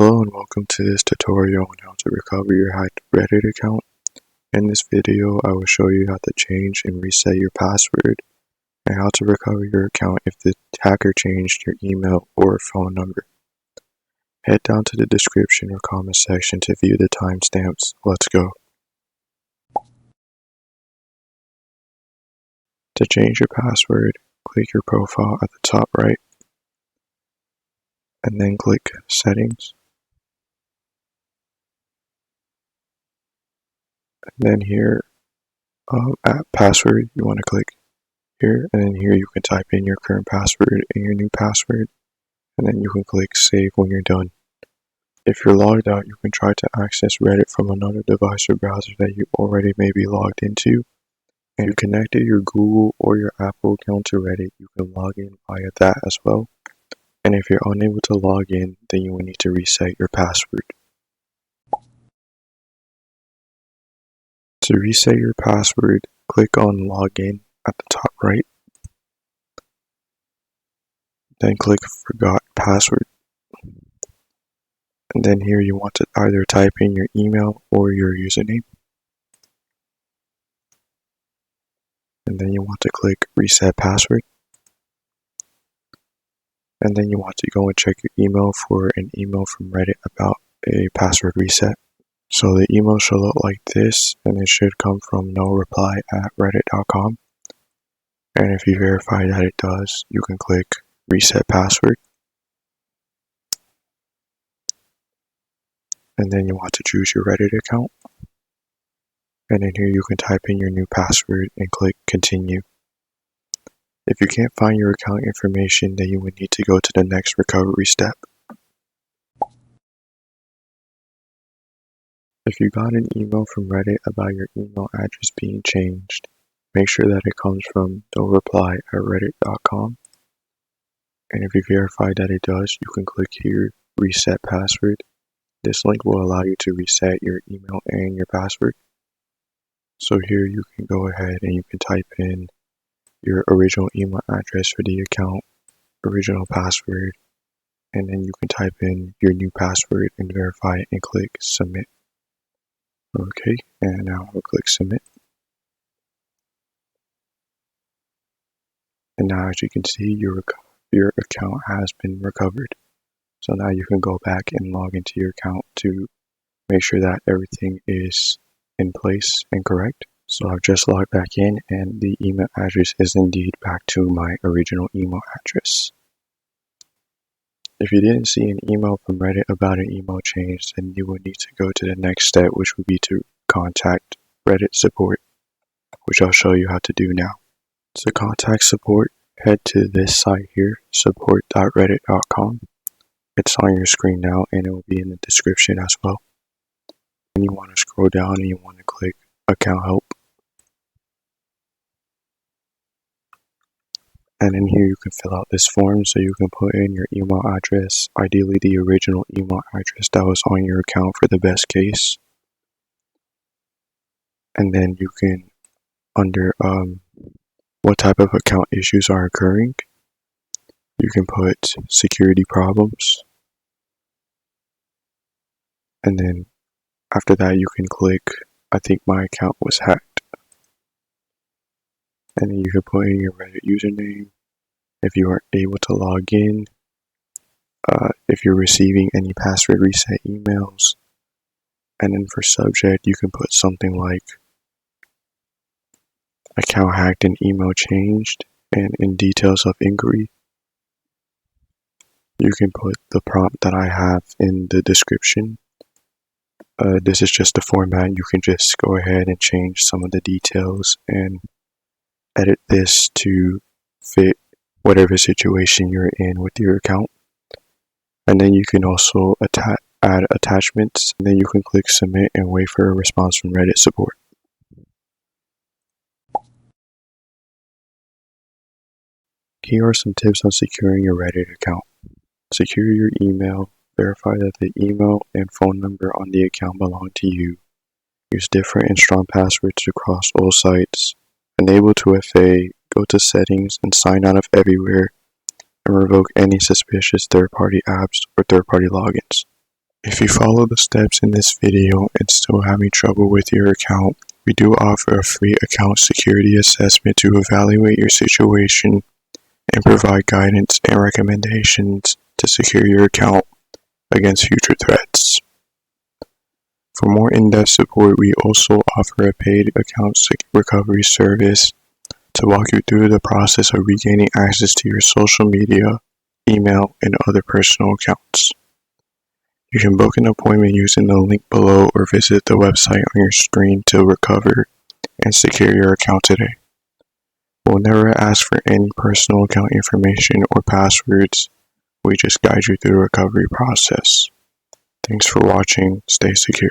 Hello and welcome to this tutorial on how to recover your hacked Reddit account. In this video, I will show you how to change and reset your password and how to recover your account if the hacker changed your email or phone number. Head down to the description or comment section to view the timestamps. Let's go. To change your password, click your profile at the top right and then click Settings. And then here at Password, you want to click here, and then here you can type in your current password and your new password, and then you can click Save when you're done. If you're logged out, you can try to access Reddit from another device or browser that you already may be logged into. And if you connected your Google or your Apple account to Reddit, you can log in via that as well. And if you're unable to log in, then you will need to reset your password. To reset your password, click on Login at the top right. Then click Forgot Password. And then here you want to either type in your email or your username. And then you want to click Reset Password. And then you want to go and check your email for an email from Reddit about a password reset. So the email should look like this, and it should come from noreply@reddit.com. And if you verify that it does, you can click Reset Password. And then you want to choose your Reddit account. And then here you can type in your new password and click Continue. If you can't find your account information, then you would need to go to the next recovery step. If you got an email from Reddit about your email address being changed, make sure that it comes from noreply@reddit.com. And if you verify that it does, you can click here, Reset Password. This link will allow you to reset your email and your password. So here you can go ahead and you can type in your original email address for the account, original password, and then you can type in your new password and verify it and click Submit. Okay, and now I'll click Submit. And now as you can see, your account has been recovered. So now you can go back and log into your account to make sure that everything is in place and correct. So I've just logged back in and the email address is indeed back to my original email address. If you didn't see an email from Reddit about an email change, then you would need to go to the next step, which would be to contact Reddit support, which I'll show you how to do now. To contact support, head to this site here, support.reddit.com. It's on your screen now and it will be in the description as well. And you want to scroll down and you want to click Account Help. And in here you can fill out this form, so you can put in your email address, ideally the original email address that was on your account for the best case. And then you can, under what type of account issues are occurring, you can put security problems. And then after that you can click, I think my account was hacked. And then you can put in your Reddit username, if you are able to log in, if you're receiving any password reset emails. And then for subject, you can put something like account hacked and email changed, and in details of inquiry, you can put the prompt that I have in the description. This is just a format. You can just go ahead and change some of the details and edit this to fit whatever situation you're in with your account. And then you can also add attachments, and then you can click Submit and wait for a response from Reddit support. Here are some tips on securing your Reddit account. Secure your email. Verify that the email and phone number on the account belong to you. Use different and strong passwords across all sites. Enable 2FA, go to settings and sign out of everywhere, and revoke any suspicious third-party apps or third-party logins. If you follow the steps in this video and still having trouble with your account, we do offer a free account security assessment to evaluate your situation and provide guidance and recommendations to secure your account against future threats. For more in-depth support, we also offer a paid account recovery service to walk you through the process of regaining access to your social media, email, and other personal accounts. You can book an appointment using the link below or visit the website on your screen to recover and secure your account today. We'll never ask for any personal account information or passwords. We just guide you through the recovery process. Thanks for watching. Stay secure.